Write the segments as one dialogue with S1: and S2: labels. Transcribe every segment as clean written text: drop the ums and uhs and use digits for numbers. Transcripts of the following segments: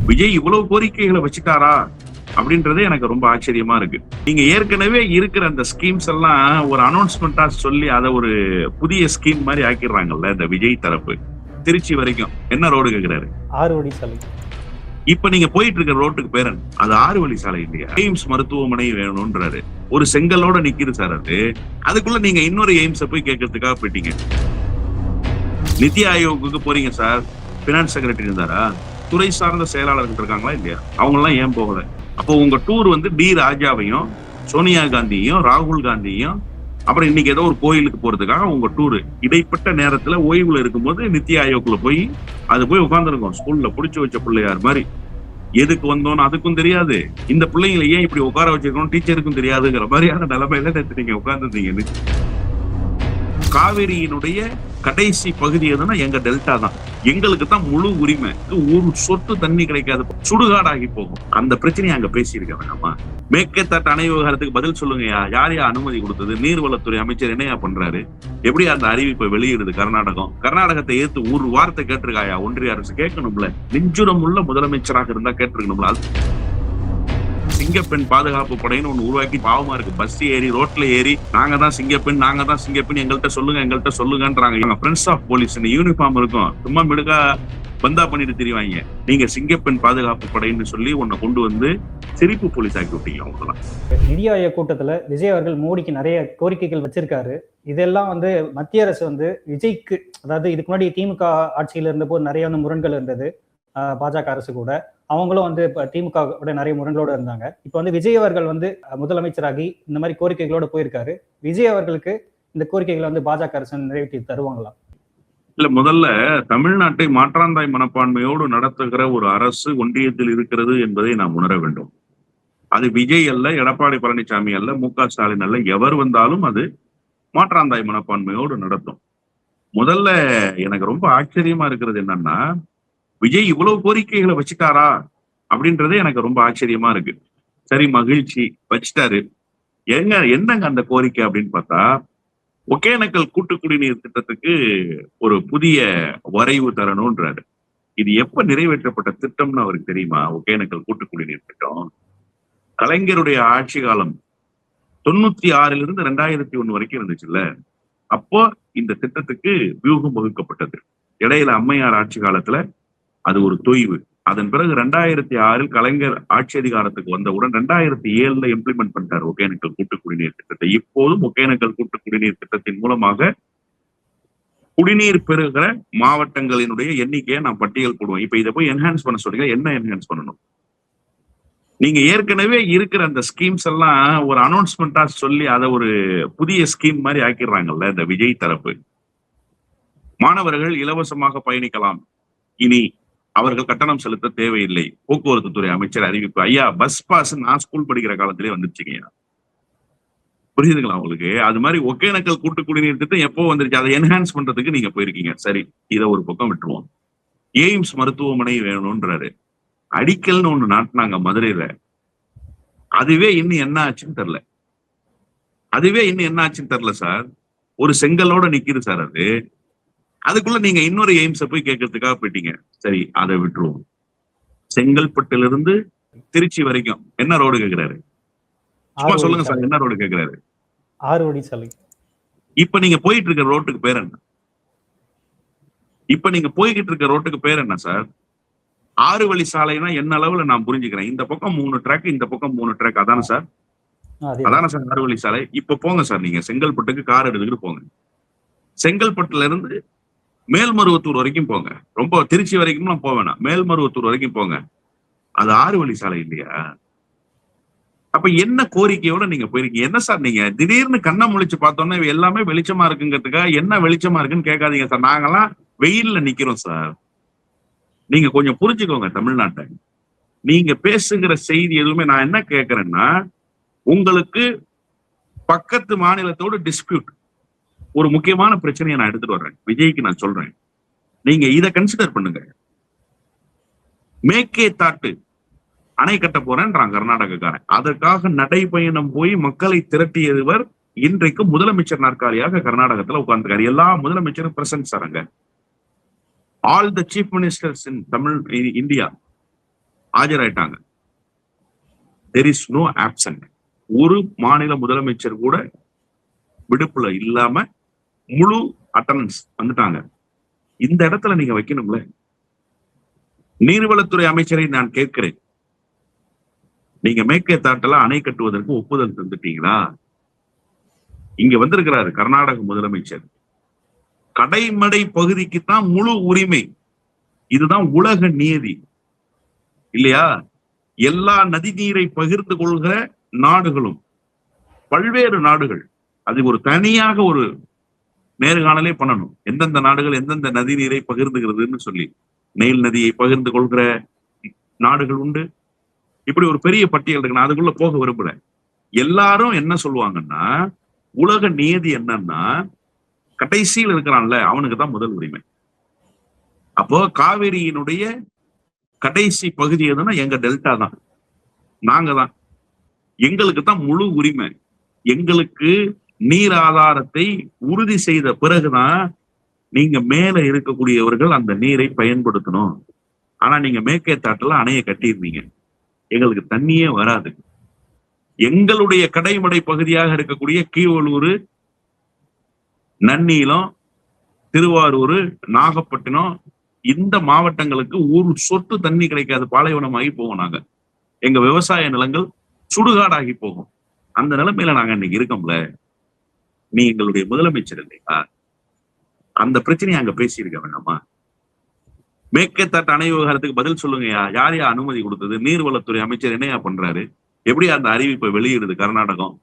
S1: விஜய் இவ்வளவு கோரிக்கைகளை வச்சுட்டாரா அப்படின்றதே எனக்கு ரொம்ப ஆச்சரியமா இருக்கு. நீங்க ஏற்கனவே இருக்கிற அந்த ஸ்கீம்ஸ் எல்லாம் ஒரு அனௌன்ஸ்மெண்டா சொல்லி அதை ஒரு புதிய ஸ்கீம் மாதிரி ஆக்கிடுறாங்கல்ல இந்த விஜய் தரப்பு. திருச்சி வரைக்கும் என்ன ரோடு கேக்குறாரு?
S2: 6 வழி சாலை.
S1: இப்ப நீங்க போயிட்டு இருக்க ரோட்டுக்கு பேர் அது 6 வழி சாலை இல்லையா? எய்ம்ஸ் மருத்துவமனை வேணும்ன்றாரு. ஒரு செங்கலோட நிக்குது சார் அது. அதுக்குள்ள நீங்க இன்னொரு எய்ம்ஸ போய் கேட்கறதுக்காக போயிட்டீங்க. நிதி ஆயோக்கு போறீங்க சார். பினான்ஸ் செக்ரட்டரி இருந்தாரா? துறை சார்ந்த செயலாளர்கள் இருக்காங்களா இல்லையா? அவங்க எல்லாம் ஏன் போகல? அப்போ உங்க டூர் வந்து டி ராஜாவையும் சோனியா காந்தியையும் ராகுல் காந்தியையும் அப்புறம் இன்னைக்கு ஏதோ ஒரு கோயிலுக்கு போறதுக்காக உங்க டூரு இடைப்பட்ட நேரத்துல ஓய்வுல இருக்கும்போது நித்தி ஆயோக்குள்ள போய் அது போய் உட்கார்ந்துருக்கோம். ஸ்கூல்ல புடிச்சு வச்ச பிள்ளையார் மாதிரி. எதுக்கு வந்தோம்னு அதுக்கும் தெரியாது. இந்த பிள்ளைங்களை ஏன் இப்படி உட்கார வச்சிருக்கணும் டீச்சருக்கும் தெரியாதுங்கிற மாதிரியான நிலைமையில நேற்று நீங்க உட்கார்ந்துருந்தீங்க. காவிரியினுடைய கடைசி பகுதி எதுனா எங்க டெல்டா தான். எங்களுக்கு தான் முழு உரிமை. ஒரு சொட்டு தண்ணி கிடைக்காது, சுடுகாடாகி போகும். அந்த பிரச்சனையை அங்க பேசியிருக்காங்க. நம்ம மேற்கத்தாட்டு அணை விவகாரத்துக்கு பதில் சொல்லுங்கயா. யார் அனுமதி கொடுத்தது? நீர்வளத்துறை அமைச்சர் என்னையா பண்றாரு? எப்படி அந்த அறிவிப்பை வெளியிடுது கர்நாடகம்? கர்நாடகத்தை ஏத்து ஒரு வார்த்தை கேட்டிருக்காயா ஒன்றிய அரசு? கேட்கணும்ல. நெஞ்சுரம் உள்ள முதலமைச்சராக இருந்தா கேட்டிருக்கணும்ல. சிங்கப்பெண் பாதுகாப்பு படைன்னு ஒண்ணு உருவாக்கி பாவமா இருக்கு. பஸ் ஏறி ரோட்ல ஏறி நாங்க தான் சிங்கப்பெண் எங்கள்கிட்ட சொல்லுங்கன்றாங்க. ஃப்ரெண்ட்ஸ் ஆஃப் போலீஸ் யூனிஃபார்ம் இருக்கும், சும்மா மிடுக்கா பந்தா பண்ணிட்டு தெரிவாங்க. நீங்க சிங்கப்பெண் பாதுகாப்பு படைன்னு சொல்லி உன்னை கொண்டு வந்து சிரிப்பு போலீஸ் ஆக்கி விட்டீங்க. அவங்கலாம்
S2: நிதி ஆயோக் கூட்டத்துல விஜய் அவர்கள் மோடிக்கு நிறைய கோரிக்கைகள் வச்சிருக்காரு. இதெல்லாம் வந்து மத்திய அரசு வந்து விஜய்க்கு, அதாவது இதுக்கு முன்னாடி திமுக ஆட்சியில இருந்தபோது நிறைய முரண்கள் இருந்தது. பாஜக அரசு கூட அவங்களும் வந்து இப்ப திமுக நிறைய முரண்களோட இருந்தாங்க. இப்ப வந்து விஜய் அவர்கள் வந்து முதலமைச்சராகி இந்த மாதிரி கோரிக்கைகளோட போயிருக்காரு. விஜய் அவர்களுக்கு இந்த கோரிக்கைகளை வந்து பாஜக அரசு நிறைவேற்றி தருவாங்களா?
S1: இல்ல, முதல்ல தமிழ்நாட்டை மாற்றாந்தாய் மனப்பான்மையோடு நடத்துகிற ஒரு அரசு ஒன்றியத்தில் இருக்கிறது என்பதை நாம் உணர வேண்டும். அது விஜய் அல்ல, எடப்பாடி பழனிசாமி அல்ல, மு.க. ஸ்டாலின் அல்ல, எவர் வந்தாலும் அது மாற்றாந்தாய் மனப்பான்மையோடு நடத்தும். முதல்ல எனக்கு ரொம்ப ஆச்சரியமா இருக்கிறது என்னன்னா, விஜய் இவ்வளவு கோரிக்கைகளை வச்சுட்டாரா அப்படின்றதே எனக்கு ரொம்ப ஆச்சரியமா இருக்கு. சரி, மகிழ்ச்சி, வச்சுட்டாரு. என்னங்க அந்த கோரிக்கை அப்படின்னு பார்த்தா, ஒகேனக்கல் கூட்டு குடிநீர் திட்டத்துக்கு ஒரு புதிய வரைவு தரணும்ன்றாரு. இது எப்ப நிறைவேற்றப்பட்ட திட்டம்னு அவருக்கு தெரியுமா? ஒகேனக்கல் கூட்டு குடிநீர் திட்டம் கலைஞருடைய ஆட்சி காலம் 96 2001 வரைக்கும் இருந்துச்சுல்ல. அப்போ இந்த திட்டத்துக்கு வியூகம் வகுக்கப்பட்டது. இடையில அம்மையார் ஆட்சி காலத்துல அது ஒரு தொய்வு. அதன் பிறகு 2006 கலைஞர் ஆட்சி அதிகாரத்துக்கு வந்தவுடன் 2007 இம்ப்ளிமெண்ட் பண்ணிட்டார் ஒகேனக்கல் கூட்டு குடிநீர் திட்டத்தை. இப்போதும் ஒகேனக்கல் கூட்டு குடிநீர் திட்டத்தின் மூலமாக குடிநீர் பெறுகிற மாவட்டங்களினுடைய எண்ணிக்கையை நான் பட்டியல் போடுவேன். இப்ப இதை போய் என்ஹான்ஸ் பண்ண சொல்றீங்க. என்ன என்ஹான்ஸ் பண்ணணும்? நீங்க ஏற்கனவே இருக்கிற அந்த ஸ்கீம்ஸ் எல்லாம் ஒரு அனௌன்ஸ்மெண்டா சொல்லி அதை ஒரு புதிய ஸ்கீம் மாதிரி ஆக்கிடுறாங்கல்ல இந்த விஜய் தரப்பு. மாணவர்கள் இலவசமாக பயணிக்கலாம், இனி அவர்கள் கட்டணம் செலுத்த தேவையில்லை. போக்குவரத்து துறை அமைச்சர் அறிவிப்பு. ஐயா, பஸ் பாஸ் நான் ஸ்கூல் படிக்கிற காலத்திலே வந்துருச்சுங்க. புரியுதுங்களா உங்களுக்கு? அது மாதிரி ஒகேனக்கல் கூட்டு குடிநீர் திட்டம் எப்போ வந்துருச்சு? அதை என்ஹான்ஸ் பண்றதுக்கு நீங்க போயிருக்கீங்க. சரி, இதை ஒரு பக்கம் விட்டுருவோம். எய்ம்ஸ் மருத்துவமனை வேணும்ன்றாரு. அடிக்கல்னு ஒண்ணு நாட்டினாங்க மதுரையில. அதுவே இன்னும் என்ன ஆச்சுன்னு தெரியல. சார். ஒரு செங்கலோட நிக்குது சார் அது. அதுக்குள்ள நீங்க இன்னொரு எய்ம்ஸ போய் கேட்கறதுக்காக போயிட்டீங்க. சரி, அதை விட்டுருவோம். செங்கல்பட்டிலிருந்து திருச்சி வரைக்கும் என்ன ரோடு கேக்குறாரு? சும்மா சொல்லுங்க சார், என்ன ரோடு கேக்குறாரு?
S2: 6 வழி சாலை.
S1: இப்ப நீங்க போயிட்டு இருக்க ரோட்டுக்கு பேர் என்ன சார்? 6 வழி சாலைனா என்ன அளவுல நான் புரிஞ்சுக்கிறேன். இந்த பக்கம் 3 ட்ராக், இந்த பக்கம் 3 ட்ராக். அதானே சார்? 6 வழி சாலை. இப்ப போங்க சார், நீங்க செங்கல்பட்டுக்கு கார் எடுத்துக்கிட்டு போங்க. செங்கல்பட்டுல இருந்து மேல்மருவத்தூர் வரைக்கும் போங்க. ரொம்ப திருச்சி வரைக்கும் போக வேணாம், மேல்மருவத்தூர் வரைக்கும் போங்க. அது 6 வழி சாலை இல்லையா? அப்ப என்ன கோரிக்கையோட நீங்க போயிருக்கீங்க? என்ன சார் நீங்க திடீர்னு கண்ணை முழிச்சு பார்த்தோன்னா எல்லாமே வெளிச்சமா இருக்குங்கிறதுக்காக என்ன வெளிச்சமா இருக்குன்னு கேட்காதீங்க சார். நாங்கெல்லாம் வெயில்ல நிக்கிறோம் சார். நீங்க கொஞ்சம் புரிஞ்சுக்கோங்க தமிழ்நாட்டை. நீங்க பேசுகிற செய்தி எதுவுமே நான் என்ன கேட்கிறேன்னா, உங்களுக்கு பக்கத்து மாநிலத்தோடு டிஸ்பியூட், ஒரு முக்கியமான பிரச்சனையை நான் எடுத்துட்டு வர்றேன். விஜய்க்கு நான் சொல்றேன், நீங்க இதை கன்சிடர் பண்ணுங்க. மேற்கே தாட்டு அணை கட்ட போறேன்றான் கர்நாடகக்காரன். அதற்காக நடைபயணம் போய் மக்களை திரட்டியவர் இன்றைக்கு முதலமைச்சர் நாற்காலியாக கர்நாடகத்துல உட்கார்ந்துருக்காரு. எல்லா முதலமைச்சரும் பிரசன்ட் சார் அங்க. All the chief ministers in Tamil India ஆஜராயிட்டாங்க. There is no absent. ஒரு மாநில முதலமைச்சர் கூட விடுப்புல இல்லாம முழு அட்டண்டன்ஸ் வந்துட்டாங்க. இந்த இடத்துல நீங்க வைக்கணும்ல. நீர்வளத்துறை அமைச்சரை நான் கேட்கிறேன், நீங்க மேற்கேத்தாட்டுல அணை கட்டுவதற்கு ஒப்புதல் தந்துட்டீங்களா? இங்க வந்திருக்கிறாரு கர்நாடக முதலமைச்சர். கடைமடை பகுதிக்கு தான் முழு உரிமை. இதுதான் உலக நீதி இல்லையா? எல்லா நதி நீரை பகிர்ந்து கொள்கிற நாடுகளும் பல்வேறு நாடுகள், அது ஒரு தனியாக ஒரு நேர்காணலே பண்ணணும். எந்தெந்த நாடுகள் எந்தெந்த நதி நீரை பகிர்ந்துகிறதுன்னு சொல்லி. நெயில் நதியை பகிர்ந்து கொள்கிற நாடுகள் உண்டு. இப்படி ஒரு பெரிய பட்டியல் இருக்கு. நான் அதுக்குள்ள போக விரும்பல. எல்லாரும் என்ன சொல்லுவாங்கன்னா, உலக நீதி என்னன்னா, கடைசியில் இருக்கிறான்ல அவனுக்கு தான் முதல் உரிமை. அப்போ காவிரியினுடைய கடைசி பகுதி எதுன்னா எங்க டெல்டா தான், நாங்க தான், எங்களுக்கு தான் முழு உரிமை. எங்களுக்கு நீர் ஆதாரத்தை உறுதி செய்த பிறகுதான் நீங்க மேல இருக்கக்கூடியவர்கள் அந்த நீரை பயன்படுத்தணும். ஆனா நீங்க மேற்கேத்தாட்டுல அணையை கட்டியிருந்தீங்க, எங்களுக்கு தண்ணியே வராது. எங்களுடைய கடைமடை பகுதியாக இருக்கக்கூடிய கீவளூர், நன்னீலம், திருவாரூர், நாகப்பட்டினம் இந்த மாவட்டங்களுக்கு ஒரு சொட்டு தண்ணி கிடைக்காது. பாலைவனமாகி போகும். நாங்க எங்க விவசாய நிலங்கள் சுடுகாடாகி போகும். அந்த நிலைமையில நாங்க இன்னைக்கு இருக்கோம்ல. நீ எங்களுடைய முதலமைச்சர் இல்லையா? அந்த பிரச்சனையை அங்க பேசியிருக்க வேண்டாமா? மேற்கேத்தாட்டு அணை விவகாரத்துக்கு பதில் சொல்லுங்கயா. யாரையா அனுமதி கொடுத்தது? நீர்வளத்துறை அமைச்சர் என்னையா பண்றாரு? எப்படி அந்த அறிவிப்பை வெளியிடுது கர்நாடகம்?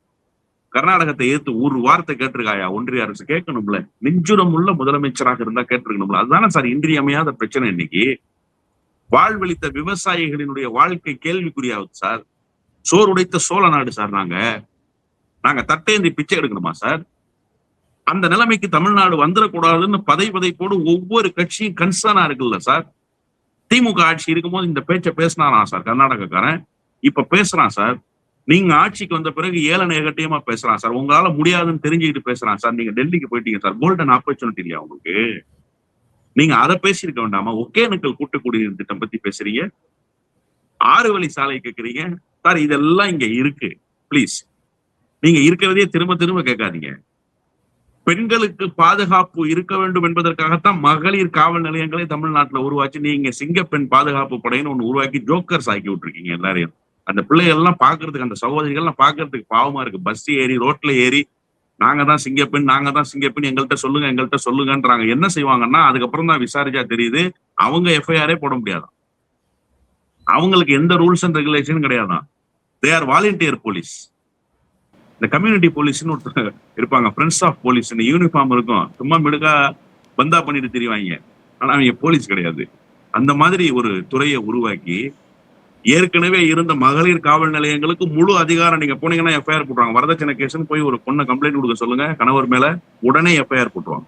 S1: கர்நாடகத்தை ஏத்து ஒரு வார்த்தை கேட்டிருக்காயா ஒன்றிய அரசு? கேட்கணும்ல. நெஞ்சுரம் உள்ள முதலமைச்சராக இருந்தா கேட்டிருக்கணும்ல. அதுதானே சார் இன்றியமையாத பிரச்சனை. இன்னைக்கு வாழ்வழித்த விவசாயிகளினுடைய வாழ்க்கை கேள்விக்குறியாகுது சார். சோறு உடைத்த சோழ நாடு சார். நாங்க தட்டேந்தி பிச்சை எடுக்கணுமா சார்? அந்த நிலைமைக்கு தமிழ்நாடு வந்துடக்கூடாதுன்னு பதைப்போடு ஒவ்வொரு கட்சியும் கன்சர்னா இருக்குல்ல சார். திமுக ஆட்சி இருக்கும்போது இந்த பேச்சை பேசினாரா சார் கர்நாடகக்காரன்? இப்ப பேசுறான் சார். நீங்க ஆட்சிக்கு வந்த பிறகு ஏளன ஏகட்டியமா பேசுறான் சார். உங்களால முடியாதுன்னு தெரிஞ்சுக்கிட்டு பேசுறான் சார். நீங்க டெல்லிக்கு போயிட்டீங்க சார். கோல்டன் ஆப்பர்ச்சுனிட்டி இல்லையா உங்களுக்கு? நீங்க அதை பேசியிருக்க வேண்டாமா? ஒகேனக்கல் கூட்டுக்குடிநீர் திட்டம் பத்தி பேசுறீங்க, 6 வழி சாலை கேட்கறீங்க சார். இதெல்லாம் இங்க இருக்கு. பிளீஸ், நீங்க இருக்கிறதே திரும்ப திரும்ப கேட்காதீங்க. பெண்களுக்கு பாதுகாப்பு இருக்க வேண்டும் என்பதற்காகத்தான் மகளிர் காவல் நிலையங்களை தமிழ்நாட்டுல உருவாச்சு. நீங்க சிங்கப்பெண் பாதுகாப்பு படைன்னு ஒண்ணு உருவாக்கி ஜோக்கர்ஸ் ஆக்கி விட்டுருக்கீங்க எல்லாரையும். அந்த பிள்ளைகள் எல்லாம் பாக்குறதுக்கு, அந்த சகோதரிகள் எல்லாம் பாக்குறதுக்கு பாவமா இருக்கு. பஸ் ஏறி ரோட்ல ஏறி நாங்க தான் சிங்கப்பெண், நாங்க தான் சிங்கப்பெண், எங்கள்கிட்ட சொல்லுங்கன்றாங்க. என்ன செய்வாங்கன்னா, அதுக்கப்புறம் தான் விசாரிச்சா தெரியுது அவங்க எஃப்ஐஆரே போட முடியாதான். அவங்களுக்கு எந்த ரூல்ஸ் அண்ட் ரெகுலேஷன் கிடையாதான். They are volunteer police. இந்த கம்யூனிட்டி போலீஸ்ன்னு ஒருத்தர் இருப்பாங்க, ஃப்ரெண்ட்ஸ் ஆஃப் போலீஸ். யூனிஃபார்ம் இருக்கும், சும்மா மிடுக்கா பந்தா பண்ணிட்டு தெரிவாங்க. ஆனா அவங்க போலீஸ் கிடையாது. அந்த மாதிரி ஒரு துறையை உருவாக்கி ஏற்கனவே இருந்த மகளிர் காவல் நிலையங்களுக்கு முழு அதிகாரம். நீங்க போனீங்கன்னா எஃப்ஐஆர் போட்டுருவாங்க. வரதட்சணை கேஸ்ன்னு போய் ஒரு பொண்ணை கம்ப்ளைண்ட் கொடுக்க சொல்லுங்க, கணவர் மேல உடனே எஃப்ஐஆர் போட்டுருவாங்க.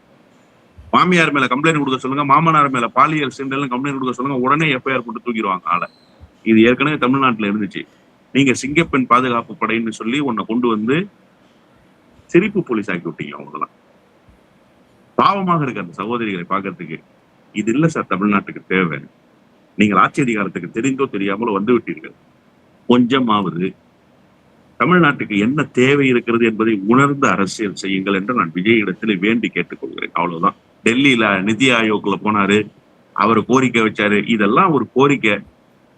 S1: மாமியார் மேல கம்ப்ளைண்ட் கொடுக்க சொல்லுங்க, மாமனார் மேல பாலியல் சீண்டல்னு கம்ப்ளைண்ட் கொடுக்க சொல்லுங்க, உடனே எஃப்ஐஆர் போட்டு தூக்கிடுவாங்க ஆளை. இது ஏற்கனவே தமிழ்நாட்டுல இருந்துச்சு. நீங்க சிங்கப்பெண் பாதுகாப்பு படைன்னு சொல்லி உன்னை கொண்டு வந்து சிரிப்பு போலீஸ் ஆக்கி விட்டீங்க. அவங்கெல்லாம் பாவமாக இருக்கு அந்த சகோதரிகளை பார்க்கறதுக்கு. இது இல்ல சார் தமிழ்நாட்டுக்கு தேவை. நீங்கள் ஆட்சி அதிகாரத்துக்கு தெரிந்தோ தெரியாமலோ வந்து விட்டீர்கள். கொஞ்சமாவது தமிழ்நாட்டுக்கு என்ன தேவை இருக்கிறது என்பதை உணர்ந்து அரசியல் செய்யுங்கள் என்று நான் விஜய் இடத்துல வேண்டி கேட்டுக்கொள்கிறேன். அவ்வளவுதான். டெல்லியில நிதி ஆயோக்ல போனாரு, அவர் கோரிக்கை வச்சாரு. இதெல்லாம் ஒரு கோரிக்கை.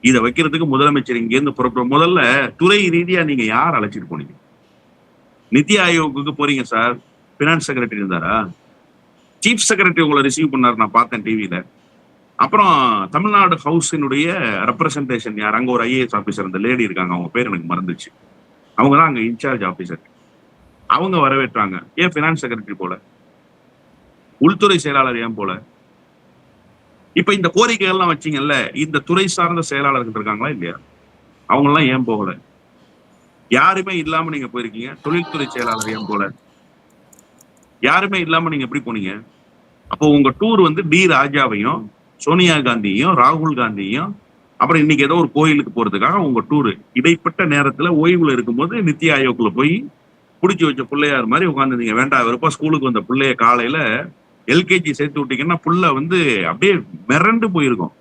S1: இதை வைக்கிறதுக்கு முதலமைச்சர் இங்கேருந்து புறப்பட. முதல்ல துறை ரீதியா நீங்க யார் அழைச்சிட்டு போனீங்க? நிதி ஆயோக்கு போறீங்க சார். பினான்ஸ் செக்ரட்டரி இருந்தாரா? சீஃப் செக்ரட்டரி உங்களை ரிசீவ் பண்ணாரு, நான் பார்த்தேன் டிவியில. அப்புறம் தமிழ்நாடு ஹவுஸினுடைய ரெப்ரசன்டேஷன் யார்? அங்க ஒரு ஐஏஎஸ் ஆபீசர், அந்த லேடி இருக்காங்க, அவங்க பேர் எனக்கு மறந்துச்சு. அவங்க தான் அங்க இன்சார்ஜ் ஆபீசர். அவங்க வரவேற்றாங்க. ஏன் பினான்ஸ் செக்ரட்டரி போல? உள்துறை செயலாளர் ஏன் போல? இப்ப இந்த கோரிக்கைகள் எல்லாம் வச்சீங்கல்ல, இந்த துறை சார்ந்த செயலாளர்கள் இருக்காங்களா இல்லையா? அவங்க எல்லாம் ஏன் போகல? யாருமே இல்லாம நீங்க போயிருக்கீங்க. தொழில்துறை செயலாளர் ஏன் போல? யாருமே இல்லாம நீங்க எப்படி போனீங்க? அப்போ உங்க டூர் வந்து டி ராஜாவையும் சோனியா காந்தியையும் ராகுல் காந்தியையும் அப்புறம் இன்னைக்கு ஏதோ ஒரு கோயிலுக்கு போறதுக்காக உங்க டூரு. இடைப்பட்ட நேரத்துல ஓய்வுல இருக்கும்போது நித்தி ஆயோக்ல போய் பிடிச்சி வச்ச பிள்ளையார் மாதிரி உட்காந்துருந்தீங்க. வேண்டாம் வெறுப்பா ஸ்கூலுக்கு வந்த பிள்ளைய காலையில எல்கேஜி சேர்த்து விட்டீங்கன்னா புள்ள வந்து அப்படியே மிரண்டு போயிருக்கும்.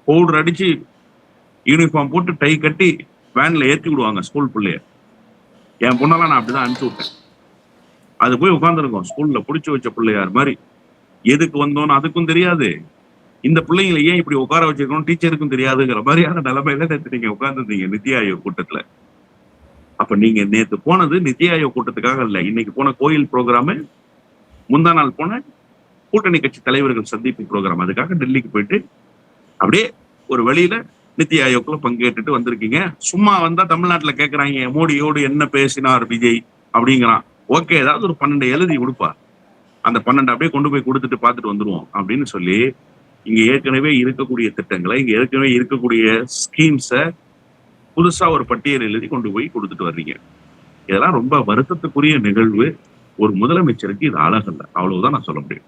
S1: பவுடர் அடிச்சு யூனிஃபார்ம் போட்டு டை கட்டி வேன்ல ஏத்தி விடுவாங்க ஸ்கூல் பிள்ளைய. என் பொண்ணெல்லாம் நான் அப்படிதான் அனுப்பிச்சு விட்டேன். அது போய் உட்காந்துருக்கோம் ஸ்கூல்ல புடிச்சு வச்ச பிள்ளையார் மாதிரி. எதுக்கு வந்தோன்னு அதுக்கும் தெரியாது, இந்த பிள்ளைங்களை ஏன் இப்படி உட்கார வச்சிருக்கணும் டீச்சருக்கும் தெரியாதுங்கிற மாதிரியான நிலைமையில நேற்று நீங்க உட்கார்ந்துருந்தீங்க நித்தி ஆயோக் கூட்டத்துல. அப்ப நீங்க நேத்து போனது நித்தி ஆயோக் கூட்டத்துக்காக இல்ல. இன்னைக்கு போன கோயில் ப்ரோக்ராமு, முந்தா நாள் போன கூட்டணி கட்சி தலைவர்கள் சந்திப்பு ப்ரோக்ராம், அதுக்காக டெல்லிக்கு போயிட்டு அப்படியே ஒரு வழியில நித்தி ஆயோக்ல பங்கேற்றுட்டு வந்திருக்கீங்க. சும்மா வந்தா தமிழ்நாட்டுல கேட்கறாங்க மோடியோடு என்ன பேசினார் விஜய் அப்படிங்கிறான். ஓகே, ஏதாவது ஒரு 12 எழுதி கொடுப்பா, அந்த 12 அப்படியே கொண்டு போய் கொடுத்துட்டு பார்த்துட்டு வந்துருவோம் அப்படின்னு சொல்லி இங்க ஏற்கனவே இருக்கக்கூடிய திட்டங்களை, இங்க ஏற்கனவே இருக்கக்கூடிய ஸ்கீம்ஸை புதுசா ஒரு பட்டியல் எழுதி கொண்டு போய் கொடுத்துட்டு வர்றீங்க. இதெல்லாம் ரொம்ப வருத்தத்துக்குரிய நிகழ்வு. ஒரு முதலமைச்சருக்கு இது அழகல்ல, அவ்வளவுதான் நான் சொல்ல முடியும்.